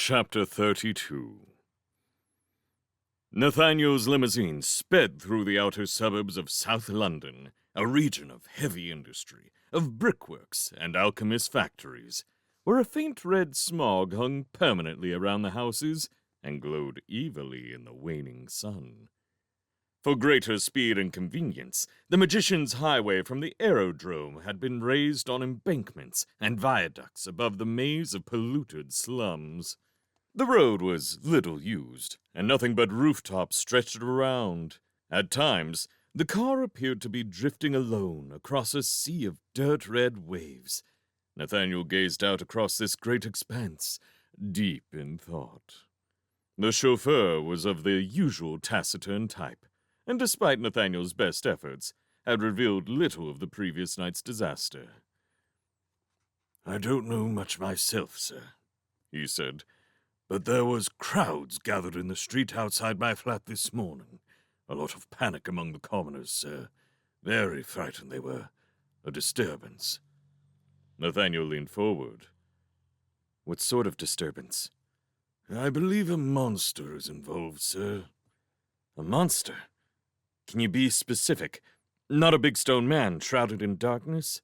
Chapter 32. Nathaniel's limousine sped through the outer suburbs of South London, a region of heavy industry, of brickworks and alchemist factories, where a faint red smog hung permanently around the houses and glowed evilly in the waning sun. For greater speed and convenience, the magician's highway from the aerodrome had been raised on embankments and viaducts above the maze of polluted slums. The road was little used, and nothing but rooftops stretched around. At times, the car appeared to be drifting alone across a sea of dirt-red waves. Nathaniel gazed out across this great expanse, deep in thought. The chauffeur was of the usual taciturn type, and despite Nathaniel's best efforts, had revealed little of the previous night's disaster. "I don't know much myself, sir," he said, "but there was crowds gathered in the street outside my flat this morning. A lot of panic among the commoners, sir. Very frightened they were. A disturbance." Nathaniel leaned forward. "What sort of disturbance?" "I believe a monster is involved, sir." "A monster? Can you be specific? Not a big stone man shrouded in darkness?"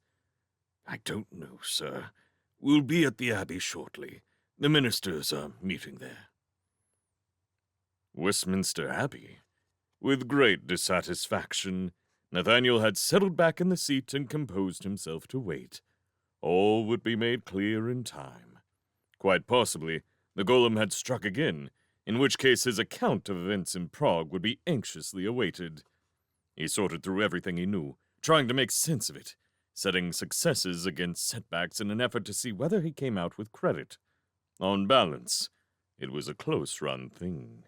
"I don't know, sir. We'll be at the Abbey shortly. The ministers are meeting there." Westminster Abbey? With great dissatisfaction, Nathaniel had settled back in the seat and composed himself to wait. All would be made clear in time. Quite possibly, the Golem had struck again, in which case his account of events in Prague would be anxiously awaited. He sorted through everything he knew, trying to make sense of it, setting successes against setbacks in an effort to see whether he came out with credit. On balance, it was a close-run thing.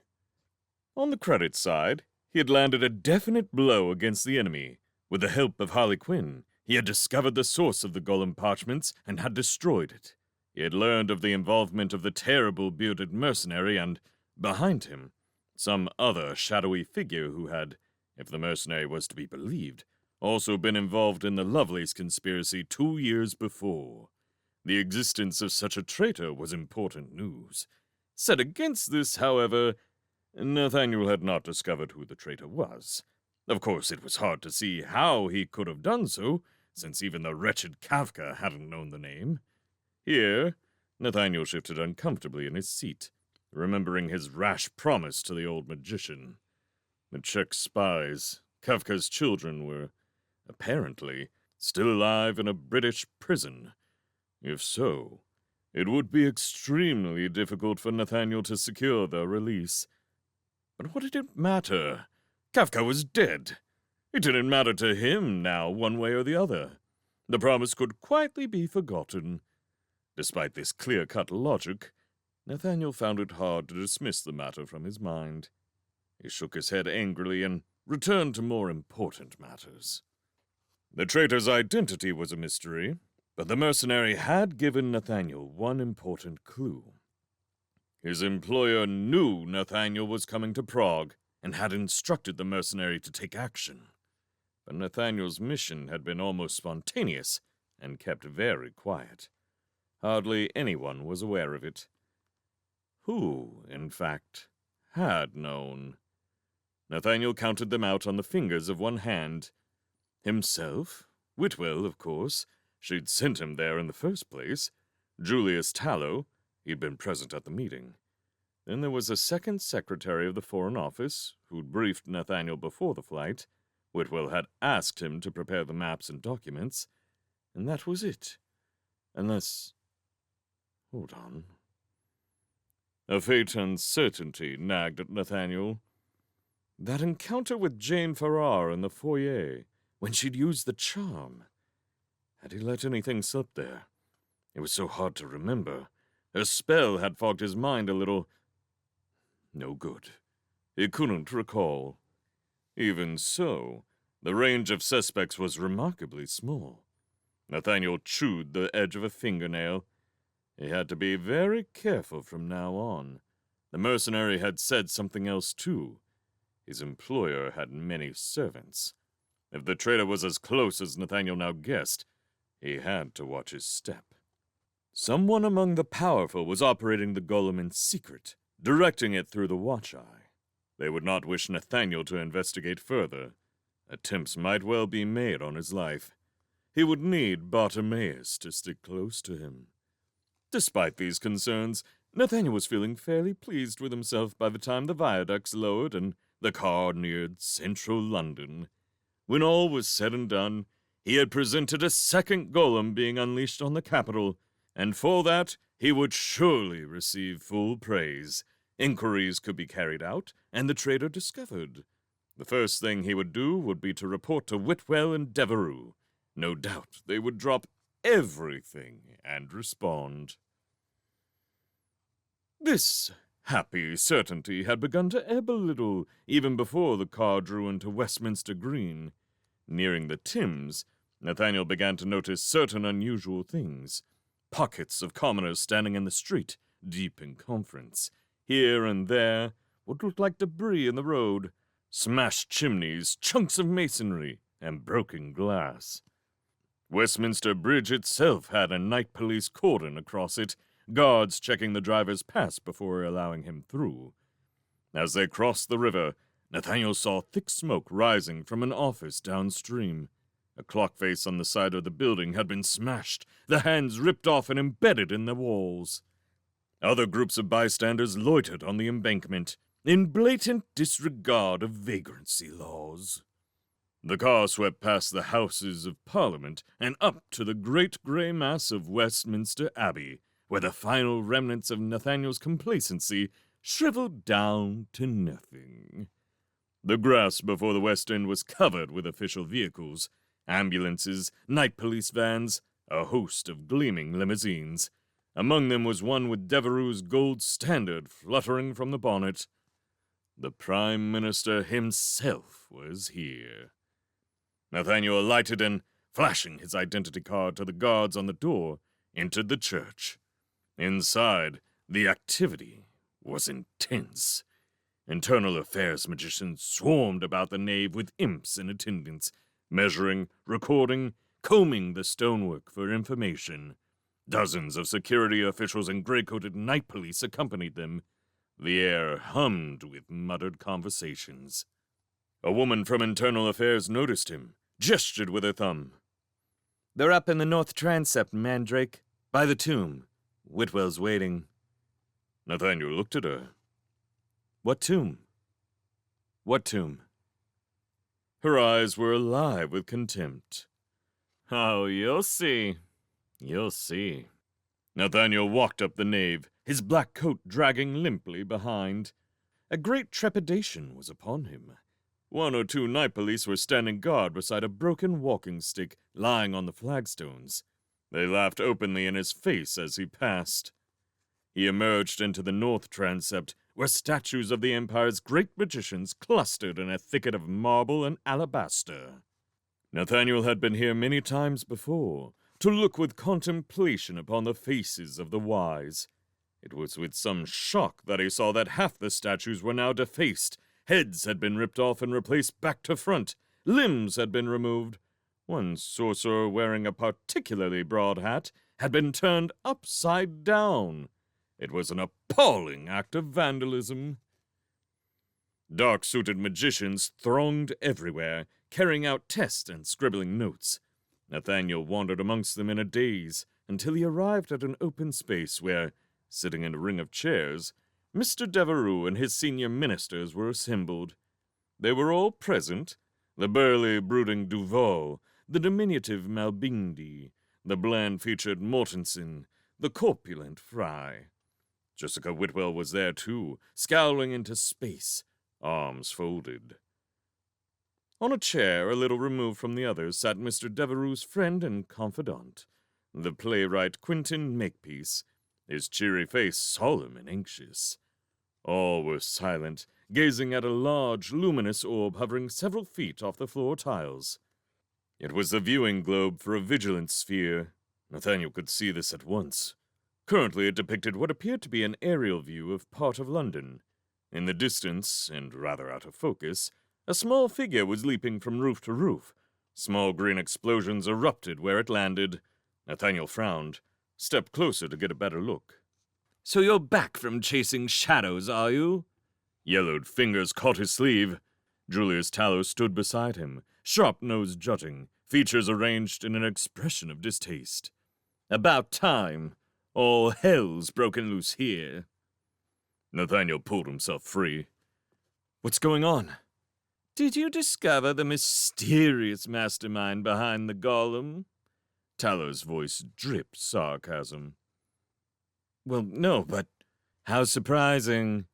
On the credit side, he had landed a definite blow against the enemy. With the help of Harley Quinn, he had discovered the source of the Golem parchments and had destroyed it. He had learned of the involvement of the terrible bearded mercenary and, behind him, some other shadowy figure who had, if the mercenary was to be believed, also been involved in the Lovelace conspiracy 2 years before. The existence of such a traitor was important news. Set against this, however, Nathaniel had not discovered who the traitor was. Of course, it was hard to see how he could have done so, since even the wretched Kafka hadn't known the name. Here, Nathaniel shifted uncomfortably in his seat, remembering his rash promise to the old magician. The Czech spies, Kafka's children, were, apparently, still alive in a British prison. If so, it would be extremely difficult for Nathaniel to secure their release. But what did it matter? Kafka was dead. It didn't matter to him now, one way or the other. The promise could quietly be forgotten. Despite this clear-cut logic, Nathaniel found it hard to dismiss the matter from his mind. He shook his head angrily and returned to more important matters. The traitor's identity was a mystery, but the mercenary had given Nathaniel one important clue. His employer knew Nathaniel was coming to Prague and had instructed the mercenary to take action. But Nathaniel's mission had been almost spontaneous and kept very quiet. Hardly anyone was aware of it. Who, in fact, had known? Nathaniel counted them out on the fingers of one hand. Himself? Whitwell, of course. She'd sent him there in the first place. Julius Tallow. He'd been present at the meeting. Then there was a second secretary of the Foreign Office, who'd briefed Nathaniel before the flight. Whitwell had asked him to prepare the maps and documents. And that was it. Unless... Hold on. A faint uncertainty nagged at Nathaniel. That encounter with Jane Farrar in the foyer, when she'd used the charm. Had he let anything slip there? It was so hard to remember. Her spell had fogged his mind a little. No good. He couldn't recall. Even so, the range of suspects was remarkably small. Nathaniel chewed the edge of a fingernail. He had to be very careful from now on. The mercenary had said something else, too. His employer had many servants. If the traitor was as close as Nathaniel now guessed, he had to watch his step. Someone among the powerful was operating the golem in secret, directing it through the Watch Eye. They would not wish Nathaniel to investigate further. Attempts might well be made on his life. He would need Bartimaeus to stick close to him. Despite these concerns, Nathaniel was feeling fairly pleased with himself by the time the viaducts lowered and the car neared central London. When all was said and done, he had presented a second golem being unleashed on the capital, and for that he would surely receive full praise. Inquiries could be carried out, and the traitor discovered. The first thing he would do would be to report to Whitwell and Devereux. No doubt they would drop everything and respond. This happy certainty had begun to ebb a little even before the car drew into Westminster Green. Nearing the Thames, Nathaniel began to notice certain unusual things. Pockets of commoners standing in the street, deep in conference. Here and there, what looked like debris in the road. Smashed chimneys, chunks of masonry, and broken glass. Westminster Bridge itself had a night police cordon across it, guards checking the driver's pass before allowing him through. As they crossed the river, Nathaniel saw thick smoke rising from an office downstream. A clock face on the side of the building had been smashed, the hands ripped off and embedded in the walls. Other groups of bystanders loitered on the embankment, in blatant disregard of vagrancy laws. The car swept past the Houses of Parliament and up to the great grey mass of Westminster Abbey, where the final remnants of Nathaniel's complacency shriveled down to nothing. The grass before the West End was covered with official vehicles, ambulances, night police vans, a host of gleaming limousines. Among them was one with Devereux's gold standard fluttering from the bonnet. The Prime Minister himself was here. Nathaniel alighted and, flashing his identity card to the guards on the door, entered the church. Inside, the activity was intense. Internal affairs magicians swarmed about the nave with imps in attendance, measuring, recording, combing the stonework for information. Dozens of security officials and gray-coated night police accompanied them. The air hummed with muttered conversations. A woman from Internal Affairs noticed him, gestured with her thumb. "They're up in the north transept, Mandrake, by the tomb. Whitwell's waiting." Nathaniel looked at her. "What tomb? What tomb?" Her eyes were alive with contempt. "Oh, you'll see. You'll see." Nathaniel walked up the nave, his black coat dragging limply behind. A great trepidation was upon him. One or two night police were standing guard beside a broken walking stick lying on the flagstones. They laughed openly in his face as he passed. He emerged into the north transept, where statues of the Empire's great magicians clustered in a thicket of marble and alabaster. Nathaniel had been here many times before, to look with contemplation upon the faces of the wise. It was with some shock that he saw that half the statues were now defaced. Heads had been ripped off and replaced back to front. Limbs had been removed. One sorcerer wearing a particularly broad hat had been turned upside down. It was an appalling act of vandalism. Dark-suited magicians thronged everywhere, carrying out tests and scribbling notes. Nathaniel wandered amongst them in a daze until he arrived at an open space where, sitting in a ring of chairs, Mr. Devereux and his senior ministers were assembled. They were all present: the burly, brooding Duval, the diminutive Malbindi, the bland-featured Mortensen, the corpulent Fry. Jessica Whitwell was there too, scowling into space, arms folded. On a chair a little removed from the others sat Mr. Devereux's friend and confidant, the playwright Quentin Makepeace, his cheery face solemn and anxious. All were silent, gazing at a large, luminous orb hovering several feet off the floor tiles. It was the viewing globe for a vigilance sphere. Nathaniel could see this at once. Currently it depicted what appeared to be an aerial view of part of London. In the distance, and rather out of focus, a small figure was leaping from roof to roof. Small green explosions erupted where it landed. Nathaniel frowned. stepped closer to get a better look. "So you're back from chasing shadows, are you?" Yellowed fingers caught his sleeve. Julius Tallow stood beside him, sharp nose jutting, features arranged in an expression of distaste. "About time. All hell's broken loose here." Nathaniel pulled himself free. "What's going on?" "Did you discover the mysterious mastermind behind the golem?" Tallow's voice dripped sarcasm. "Well, no, but how surprising.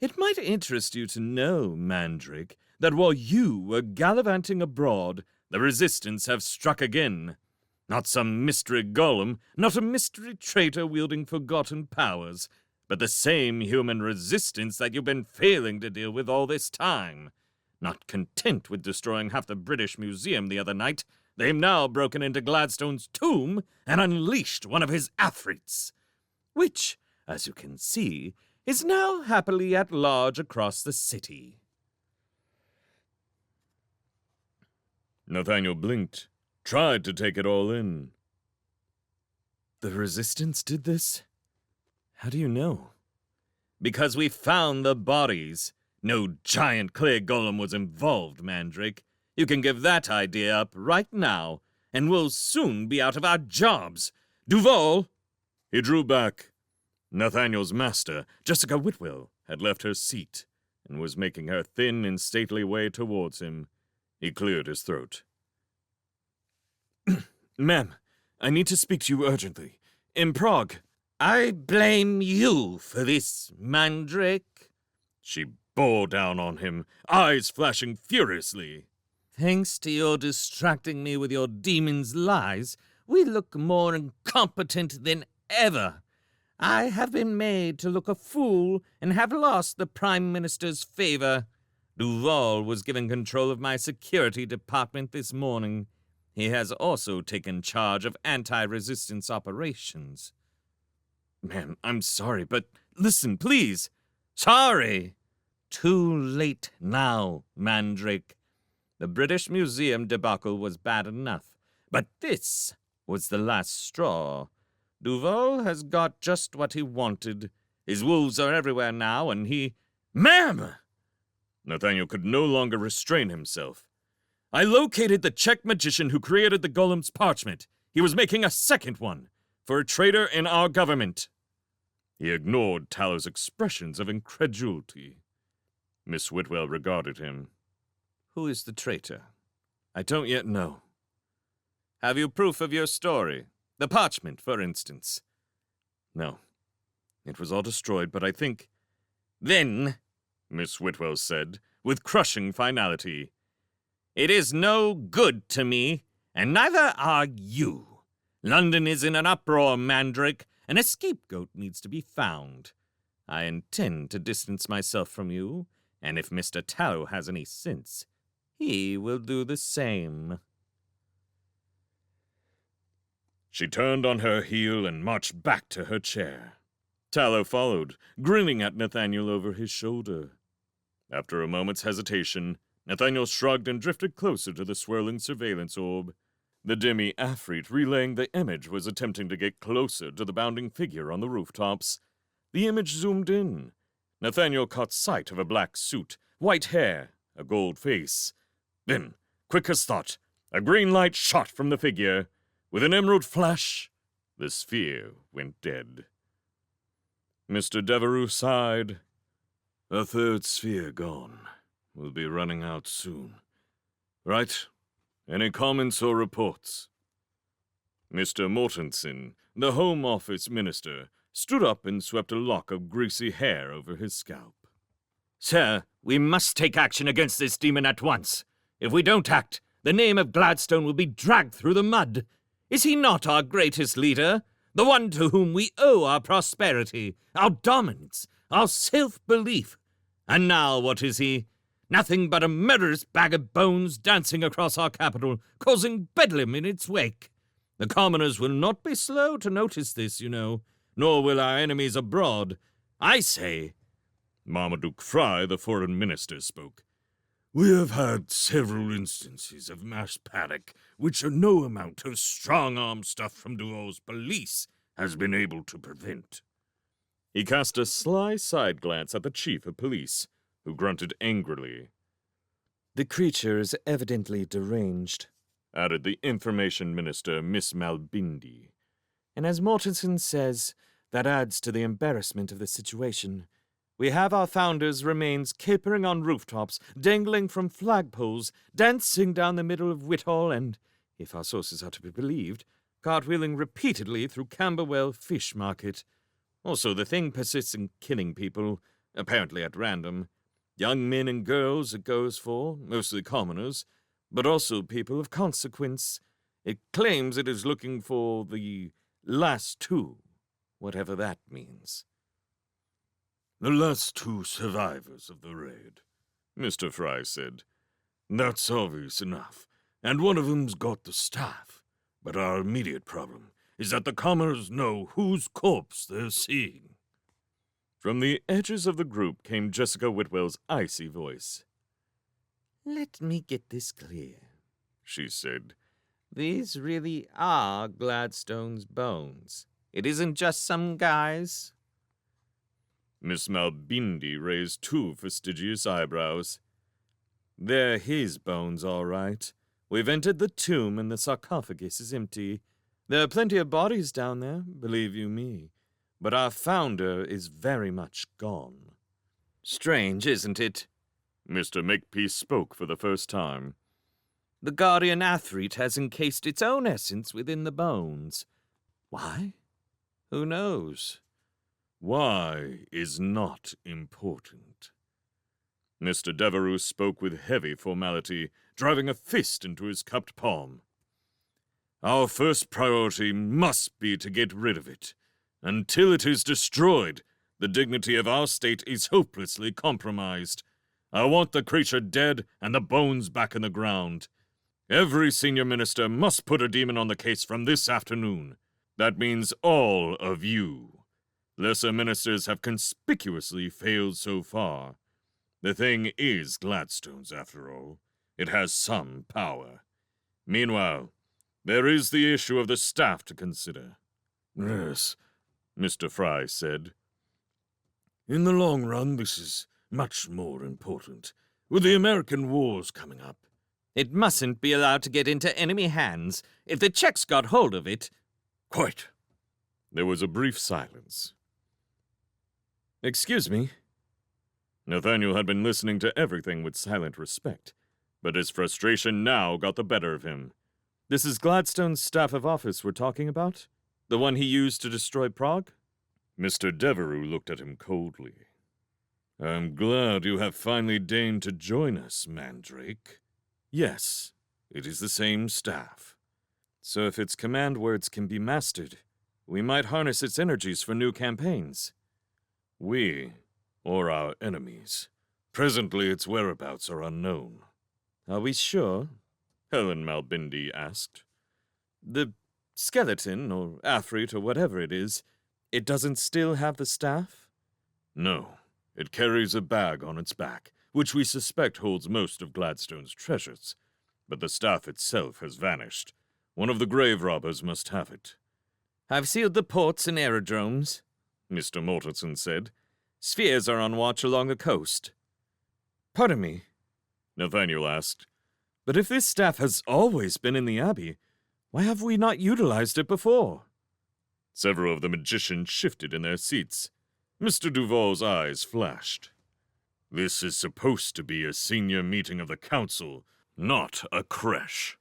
It might interest you to know, Mandrake, that while you were gallivanting abroad, the Resistance have struck again. Not some mystery golem, not a mystery traitor wielding forgotten powers, but the same human resistance that you've been failing to deal with all this time. Not content with destroying half the British Museum the other night, they've now broken into Gladstone's tomb and unleashed one of his afrits, which, as you can see, is now happily at large across the city." Nathaniel blinked, tried to take it all in. "The Resistance did this? How do you know?" "Because we found the bodies. No giant clay golem was involved, Mandrake. You can give that idea up right now, and we'll soon be out of our jobs. Duval!" He drew back. Nathaniel's master, Jessica Whitwell, had left her seat and was making her thin and stately way towards him. He cleared his throat. "Ma'am, I need to speak to you urgently. In Prague." "I blame you for this, Mandrake." She bore down on him, eyes flashing furiously. "Thanks to your distracting me with your demon's lies, we look more incompetent than ever. I have been made to look a fool and have lost the Prime Minister's favor. Duval was given control of my security department this morning. He has also taken charge of anti-resistance operations." "Ma'am, I'm sorry, but listen, please." "Sorry? Too late now, Mandrake. The British Museum debacle was bad enough, but this was the last straw. Duval has got just what he wanted. His wolves are everywhere now, and he—" "Ma'am!" Nathaniel could no longer restrain himself. "I located the Czech magician who created the golem's parchment. He was making a second one, for a traitor in our government." He ignored Tallow's expressions of incredulity. Miss Whitwell regarded him. "Who is the traitor?" "I don't yet know." "Have you proof of your story? The parchment, for instance?" "No. It was all destroyed, but I think—" "Then," Miss Whitwell said, with crushing finality, "it is no good to me, and neither are you. London is in an uproar, Mandrake, and a scapegoat needs to be found. I intend to distance myself from you, and if Mr. Tallow has any sense, he will do the same." She turned on her heel and marched back to her chair. Tallow followed, grinning at Nathaniel over his shoulder. After a moment's hesitation, Nathaniel shrugged and drifted closer to the swirling surveillance orb. The demi Afrit relaying the image was attempting to get closer to the bounding figure on the rooftops. The image zoomed in. Nathaniel caught sight of a black suit, white hair, a gold face. Then, quick as thought, a green light shot from the figure. With an emerald flash, the sphere went dead. Mr. Devereux sighed. "A third sphere gone. We'll be running out soon. Right? Any comments or reports?" Mr. Mortensen, the Home Office minister, stood up and swept a lock of greasy hair over his scalp. "Sir, we must take action against this demon at once. If we don't act, the name of Gladstone will be dragged through the mud. Is he not our greatest leader? The one to whom we owe our prosperity, our dominance, our self-belief? And now what is he? Nothing but a murderous bag of bones dancing across our capital, causing bedlam in its wake. The commoners will not be slow to notice this, you know, nor will our enemies abroad. I say—" Marmaduke Fry, the foreign minister, spoke. "We have had several instances of mass panic, which are no amount of strong-arm stuff from Duval's police. has been able to prevent. He cast a sly side glance at the chief of police, who grunted angrily. The creature is evidently deranged, added the information minister, Miss Malbindi. and as Mortensen says, that adds to the embarrassment of the situation. We have our founder's remains capering on rooftops, dangling from flagpoles, dancing down the middle of Whitehall, and, if our sources are to be believed, cartwheeling repeatedly through Camberwell Fish Market. Also, the thing persists in killing people, apparently at random. Young men and girls it goes for, mostly commoners, but also people of consequence. It claims it is looking for the last two, whatever that means. The last two survivors of the raid, Mr. Fry said. That's obvious enough, and one of them's got the staff. But our immediate problem is that the commoners know whose corpse they're seeing. From the edges of the group came Jessica Whitwell's icy voice. Let me get this clear, she said. These really are Gladstone's bones. It isn't just some guys. Miss Malbindi raised two fastidious eyebrows. They're his bones, all right. We've entered the tomb and the sarcophagus is empty. There are plenty of bodies down there, believe you me. But our founder is very much gone. Strange, isn't it? Mr. Makepeace spoke for the first time. The guardian athrete has encased its own essence within the bones. Why? Who knows? Why is not important. Mr. Devereux spoke with heavy formality, driving a fist into his cupped palm. Our first priority must be to get rid of it. Until it is destroyed, the dignity of our state is hopelessly compromised. I want the creature dead and the bones back in the ground. Every senior minister must put a demon on the case from this afternoon. That means all of you. Lesser ministers have conspicuously failed so far. The thing is Gladstone's, after all. It has some power. Meanwhile, there is the issue of the staff to consider. Yes, Mr. Fry said. In the long run, this is much more important. With the American wars coming up. It mustn't be allowed to get into enemy hands. If the Czechs got hold of it... Quite. There was a brief silence. Excuse me? Nathaniel had been listening to everything with silent respect, but his frustration now got the better of him. This is Gladstone's staff of office we're talking about? The one he used to destroy Prague? Mr. Devereux looked at him coldly. I'm glad you have finally deigned to join us, Mandrake. Yes, it is the same staff. So if its command words can be mastered, we might harness its energies for new campaigns. We, or our enemies. Presently its whereabouts are unknown. Are we sure? Helen Malbindi asked. The skeleton, or athrete, or whatever it is, it doesn't still have the staff? No. It carries a bag on its back, which we suspect holds most of Gladstone's treasures. But the staff itself has vanished. One of the grave robbers must have it. I've sealed the ports and aerodromes, Mr. Mortensen said. Spheres are on watch along the coast. Pardon me, Nathaniel asked. But if this staff has always been in the Abbey, why have we not utilized it before? Several of the magicians shifted in their seats. Mr. Duval's eyes flashed. This is supposed to be a senior meeting of the council, not a creche.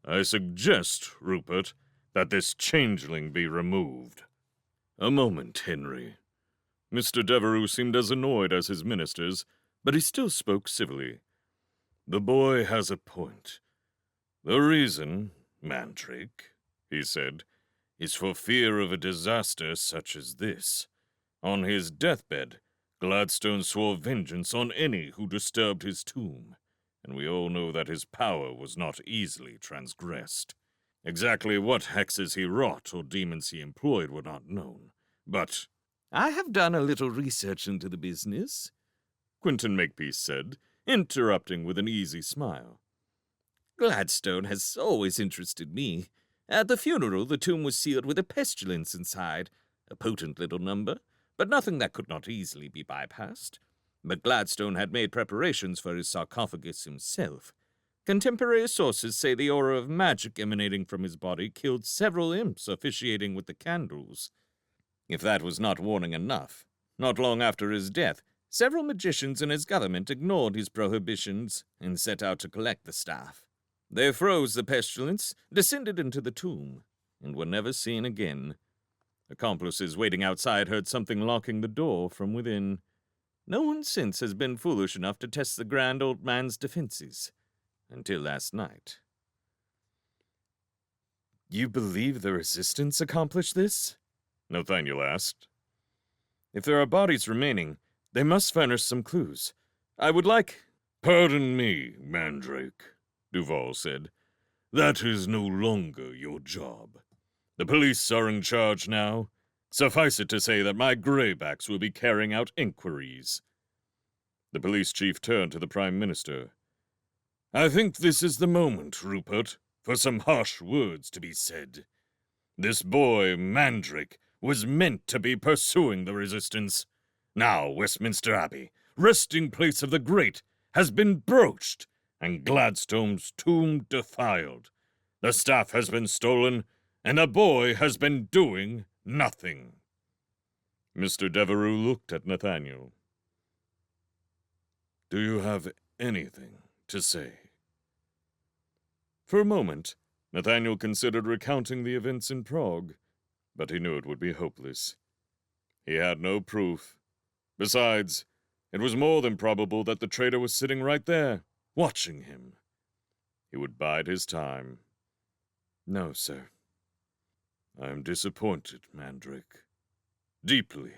I suggest, Rupert, that this changeling be removed. A moment, Henry. Mr. Devereux seemed as annoyed as his ministers, but he still spoke civilly. The boy has a point. The reason, Mandrake, he said, is for fear of a disaster such as this. On his deathbed, Gladstone swore vengeance on any who disturbed his tomb, and we all know that his power was not easily transgressed. Exactly what hexes he wrought or demons he employed were not known, but... I have done a little research into the business, Quentin Makepeace said, interrupting with an easy smile. Gladstone has always interested me. At the funeral, the tomb was sealed with a pestilence inside, a potent little number, but nothing that could not easily be bypassed. But Gladstone had made preparations for his sarcophagus himself. Contemporary sources say the aura of magic emanating from his body killed several imps officiating with the candles. If that was not warning enough, not long after his death, several magicians in his government ignored his prohibitions and set out to collect the staff. They froze the pestilence, descended into the tomb, and were never seen again. Accomplices waiting outside heard something locking the door from within. No one since has been foolish enough to test the grand old man's defenses. Until last night. You believe the Resistance accomplished this? Nathaniel asked. If there are bodies remaining, they must furnish some clues. I would like... Pardon me, Mandrake, Duval said. That is no longer your job. The police are in charge now. Suffice it to say that my greybacks will be carrying out inquiries. The police chief turned to the Prime Minister. I think this is the moment, Rupert, for some harsh words to be said. This boy, Mandrake, was meant to be pursuing the Resistance. Now Westminster Abbey, resting place of the great, has been broached, and Gladstone's tomb defiled. The staff has been stolen, and the boy has been doing nothing. Mr. Devereux looked at Nathaniel. Do you have anything to say? For a moment, Nathaniel considered recounting the events in Prague, but he knew it would be hopeless. He had no proof. Besides, it was more than probable that the traitor was sitting right there, watching him. He would bide his time. No, sir. I am disappointed, Mandrake. Deeply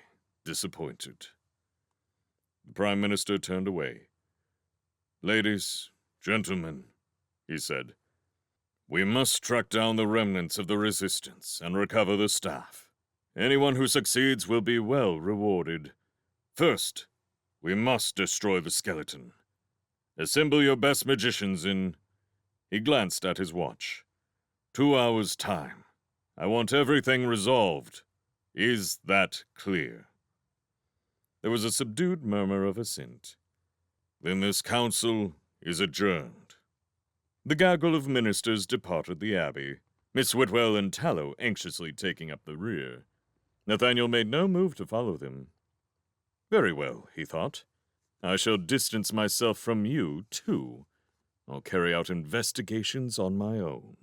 disappointed. The Prime Minister turned away. Ladies, gentlemen, he said, we must track down the remnants of the Resistance and recover the staff. Anyone who succeeds will be well rewarded. First, we must destroy the skeleton. Assemble your best magicians in... He glanced at his watch. 2 hours' time. I want everything resolved. Is that clear? There was a subdued murmur of assent. Then this council is adjourned. The gaggle of ministers departed the abbey, Miss Whitwell and Tallow anxiously taking up the rear. Nathaniel made no move to follow them. Very well, he thought. I shall distance myself from you, too. I'll carry out investigations on my own.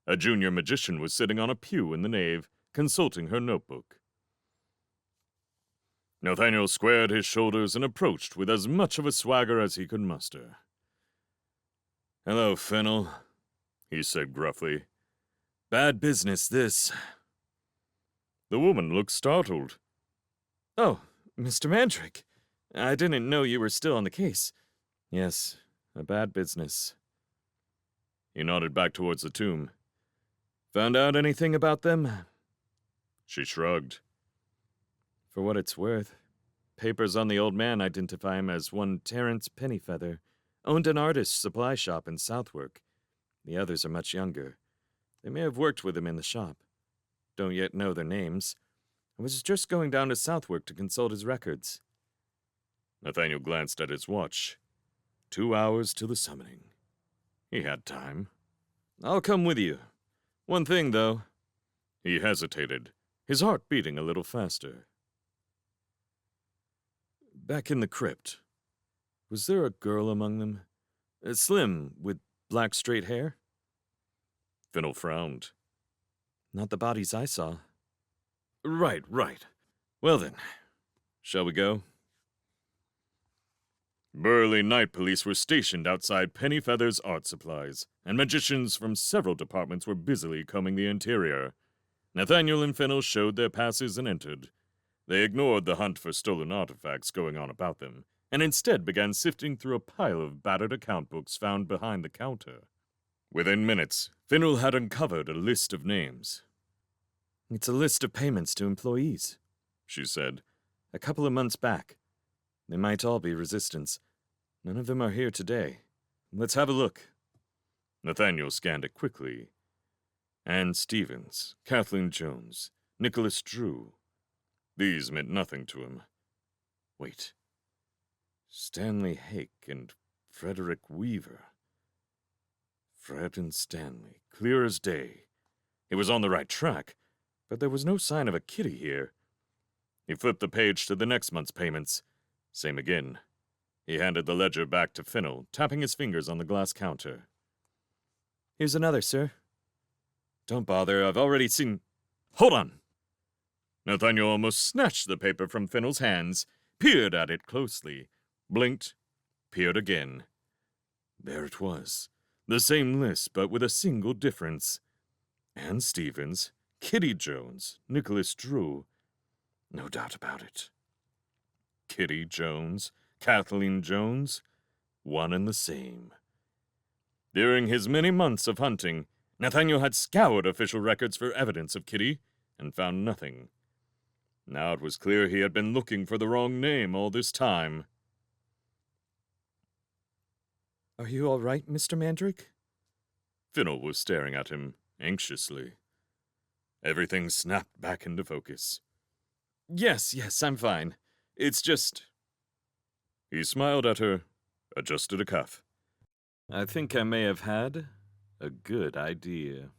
A junior magician was sitting on a pew in the nave, consulting her notebook. Nathaniel squared his shoulders and approached with as much of a swagger as he could muster. Hello, Fennel, he said gruffly. Bad business, this. The woman looked startled. Oh, Mr. Mandrake, I didn't know you were still on the case. Yes, a bad business. He nodded back towards the tomb. Found out anything about them? She shrugged. For what it's worth, papers on the old man identify him as one Terence Pennyfeather, owned an artist's supply shop in Southwark. The others are much younger. They may have worked with him in the shop. Don't yet know their names. I was just going down to Southwark to consult his records. Nathaniel glanced at his watch. 2 hours till the summoning. He had time. I'll come with you. One thing, though. He hesitated, his heart beating a little faster. Back in the crypt, was there a girl among them? Slim, with black straight hair? Fennel frowned. Not the bodies I saw. Right. Well then, shall we go? Burly night police were stationed outside Pennyfeather's art supplies, and magicians from several departments were busily combing the interior. Nathaniel and Fennel showed their passes and entered. They ignored the hunt for stolen artifacts going on about them, and instead began sifting through a pile of battered account books found behind the counter. Within minutes, Fennel had uncovered a list of names. It's a list of payments to employees, she said. A couple of months back. They might all be Resistance. None of them are here today. Let's have a look. Nathaniel scanned it quickly. Anne Stevens, Kathleen Jones, Nicholas Drew. These meant nothing to him. Wait. Stanley Hake and Frederick Weaver. Fred and Stanley, clear as day. He was on the right track, but there was no sign of a kitty here. He flipped the page to the next month's payments. Same again. He handed the ledger back to Finnell, tapping his fingers on the glass counter. Here's another, sir. Don't bother, I've already seen... Hold on! Nathaniel almost snatched the paper from Finnell's hands, peered at it closely, blinked, peered again. There it was. The same list, but with a single difference. Anne Stevens, Kitty Jones, Nicholas Drew. No doubt about it. Kitty Jones, Kathleen Jones, one and the same. During his many months of hunting, Nathaniel had scoured official records for evidence of Kitty and found nothing. Now it was clear he had been looking for the wrong name all this time. Are you all right, Mr. Mandrake? Finnell was staring at him anxiously. Everything snapped back into focus. Yes, I'm fine. It's just... He smiled at her, adjusted a cuff. I think I may have had a good idea.